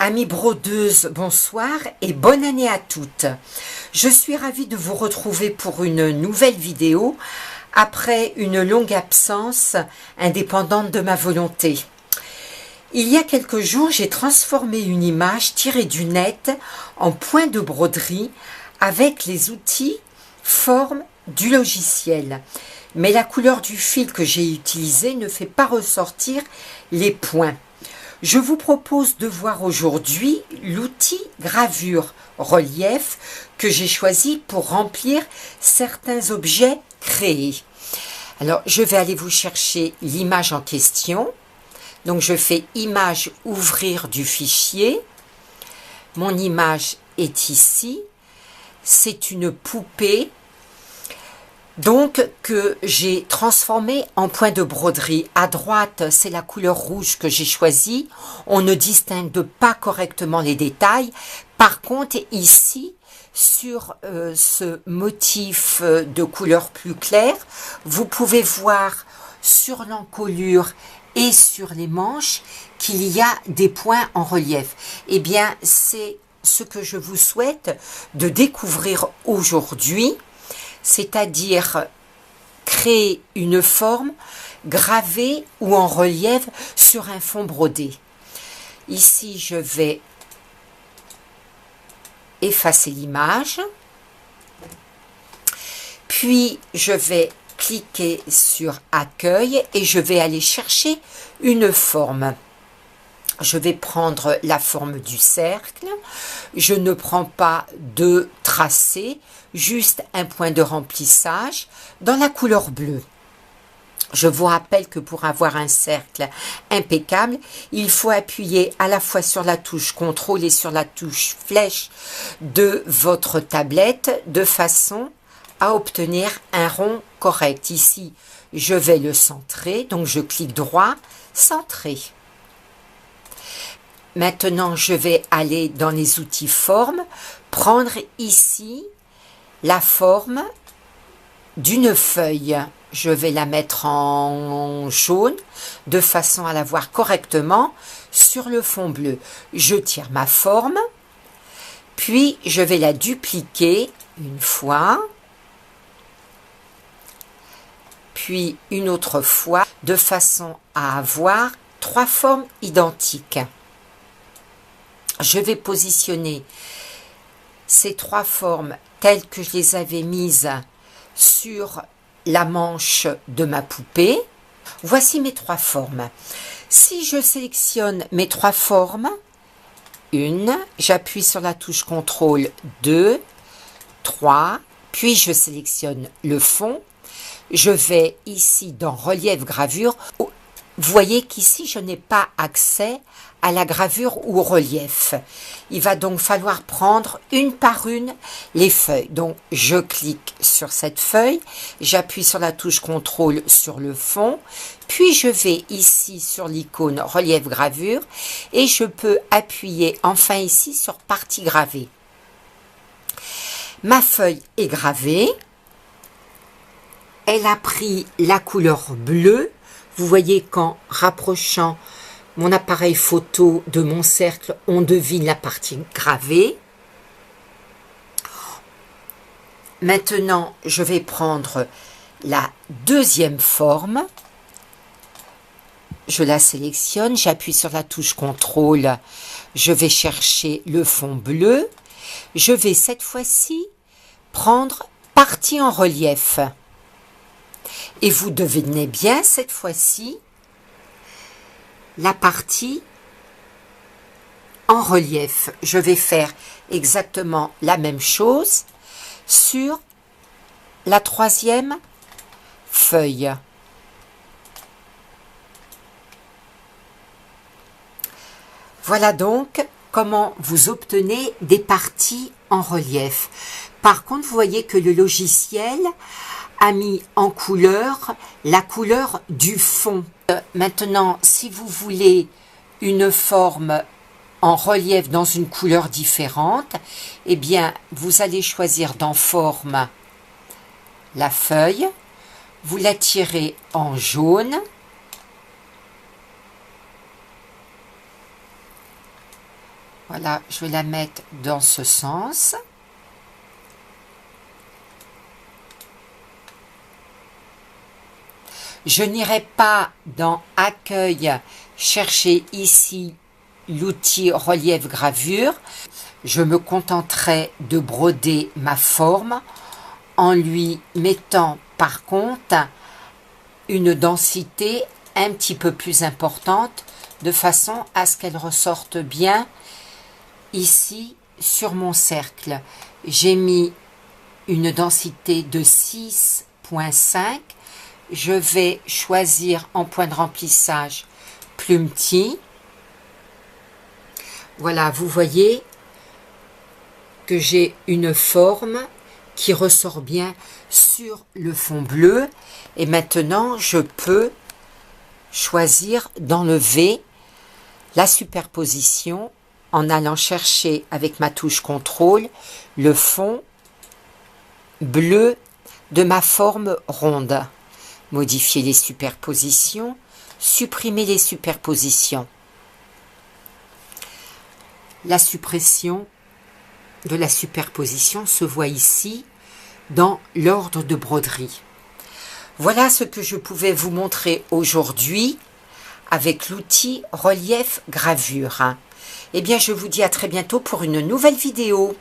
Amis brodeuses, bonsoir et bonne année à toutes. Je suis ravie de vous retrouver pour une nouvelle vidéo après une longue absence indépendante de ma volonté. Il y a quelques jours, j'ai transformé une image tirée du net en point de broderie avec les outils formes du logiciel. Mais la couleur du fil que j'ai utilisé ne fait pas ressortir les points. Je vous propose de voir aujourd'hui l'outil gravure relief que j'ai choisi pour remplir certains objets créés. Alors, je vais aller vous chercher l'image en question. Donc, je fais image ouvrir du fichier. Mon image est ici. C'est une poupée. Donc, que j'ai transformé en point de broderie. À droite, c'est la couleur rouge que j'ai choisie. On ne distingue pas correctement les détails. Par contre, ici, sur ce motif de couleur plus claire, vous pouvez voir sur l'encolure et sur les manches qu'il y a des points en relief. Eh bien, c'est ce que je vous souhaite de découvrir aujourd'hui. C'est-à-dire créer une forme gravée ou en relief sur un fond brodé. Ici, je vais effacer l'image, puis je vais cliquer sur accueil et je vais aller chercher une forme. Je vais prendre la forme du cercle. Je ne prends pas de tracé, juste un point de remplissage dans la couleur bleue. Je vous rappelle que pour avoir un cercle impeccable, il faut appuyer à la fois sur la touche CTRL et sur la touche flèche de votre tablette de façon à obtenir un rond correct. Ici, je vais le centrer, donc je clique droit, centrer. Maintenant, je vais aller dans les outils formes, prendre ici la forme d'une feuille. Je vais la mettre en jaune de façon à la voir correctement sur le fond bleu. Je tire ma forme, puis je vais la dupliquer une fois, puis une autre fois, de façon à avoir trois formes identiques. Je vais positionner ces trois formes telles que je les avais mises sur la manche de ma poupée. Voici mes trois formes. Si je sélectionne mes trois formes, j'appuie sur la touche CTRL, 2, 3, puis je sélectionne le fond. Je vais ici dans relief gravure. Vous voyez qu'ici, je n'ai pas accès à la gravure ou au relief. Il va donc falloir prendre une par une les feuilles. Donc, je clique sur cette feuille, j'appuie sur la touche CTRL sur le fond, puis je vais ici sur l'icône relief gravure et je peux appuyer enfin ici sur partie gravée. Ma feuille est gravée. Elle a pris la couleur bleue. Vous voyez qu'en rapprochant mon appareil photo de mon cercle, on devine la partie gravée. Maintenant, je vais prendre la deuxième forme. Je la sélectionne, j'appuie sur la touche CTRL. Je vais chercher le fond bleu. Je vais cette fois-ci prendre partie en relief. Et vous devinez bien cette fois-ci la partie en relief. Je vais faire exactement la même chose sur la troisième feuille. Voilà donc comment vous obtenez des parties en relief. Par contre, vous voyez que le logiciel a mis en couleur la couleur du fond. Maintenant, si vous voulez une forme en relief dans une couleur différente, eh bien, vous allez choisir dans forme la feuille, vous la tirez en jaune, Voilà, je vais la mettre dans ce sens. Je n'irai pas dans Accueil chercher ici l'outil relief gravure. Je me contenterai de broder ma forme en lui mettant par contre une densité un petit peu plus importante de façon à ce qu'elle ressorte bien ici sur mon cercle. J'ai mis une densité de 6,5. Je vais choisir en point de remplissage plume tea. Voilà, vous voyez que j'ai une forme qui ressort bien sur le fond bleu. Et maintenant, je peux choisir d'enlever la superposition en allant chercher avec ma touche contrôle le fond bleu de ma forme ronde. Modifier les superpositions, supprimer les superpositions. La suppression de la superposition se voit ici dans l'ordre de broderie. Voilà ce que je pouvais vous montrer aujourd'hui avec l'outil relief gravure. Eh bien, je vous dis à très bientôt pour une nouvelle vidéo.